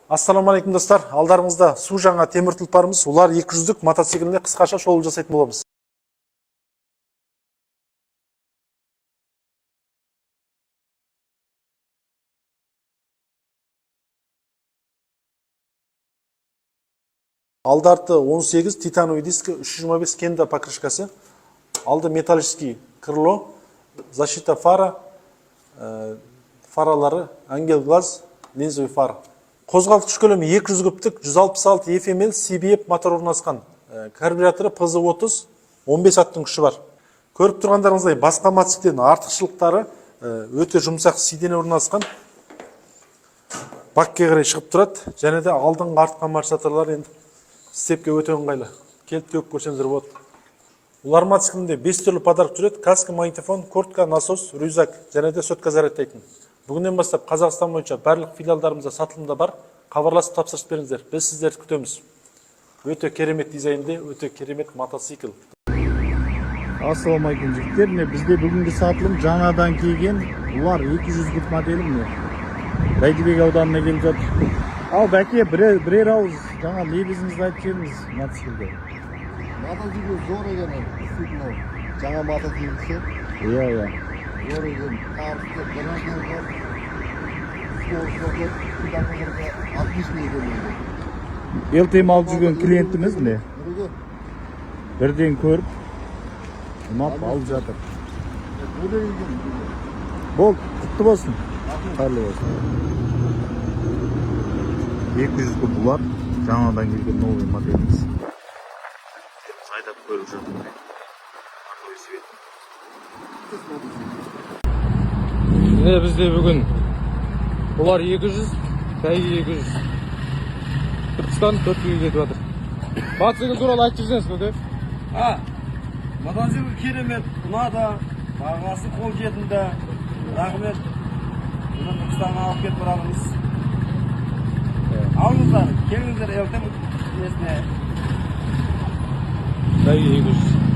Ассаламалейкум достар, алдарыңызда су жаңа темір тұлпарымыз, олар 200-лік мотоцикліне қысқаша шолу жасайтын боламыз. Алды арты 18 титановый диски, 325 кенда покрышкасы, алды металлический крыло, защита фара, фаралары, ангел глаз, линзовый фар. Қозғалтқыш көлемі 200 күптік 166 FML CBF мотор орналасқан. Карбюраторы PZ30, 15 аттың күші бар. Көріп тұрғандарыңыздай басқа мотоциклден артықшылықтары өте жұмсақ сиденье орналасқан. Бакке қарай шығып тұрады, және де алдыңғы артқы амортизаторлар енді степке өте ыңғайлы. Келіп төгіп көрсеңіздер болады. Олар мотоциклінде 5 түрлі подарок жүреді: каска, магнитофон, куртка, насос, рюкзак, және де сотка зарядтайтын. Бүгіннен бастап Қазақстан бойынша барлық филиалдарымызда сатылымда бар. Хабарласып тапсырыс беріңіздер. Біз сіздерді күтеміз. Өте керемет дизайнде, өте керемет мотоцикл. Ассаламалейкум жігіттер, бізде бүгінгі сатылым жаңадан келген. Бұлар 200 модели міне. Бәйдібек ауданына келіп жатыр. Ал бәке, бірер ауыз жаңа лебізіңізді айтып жіберіңіз мотоциклде. Мотоцикл зор екен, действительно. Жаңа мотоциклші. Иә. Зор екен. Қарсы гражданға скоростығы 60 екен. ЛТМ алып жүрген клиентіміз міне. Бірден көріп, ұнап алып жатыр. Бол, құтты болсын. Қайырлы болсын. 200-кі бұлар жаңадан келген новый моделіміз. Айдап көріп жүрдім. Бізде бүгін бұлар 200, бәйге 200. Түркістан 4-ге кетіп жатыр. Мотоцикл туралы айтып жүрсеңіз, көке? Мотоцикл керемет, ұнады, бағасы қол жетімді. Рахмет. Түркістанға алып кетіп барамыз. Алыңыздар, келіңіздер ЛТМ несіне. Бәйге 200.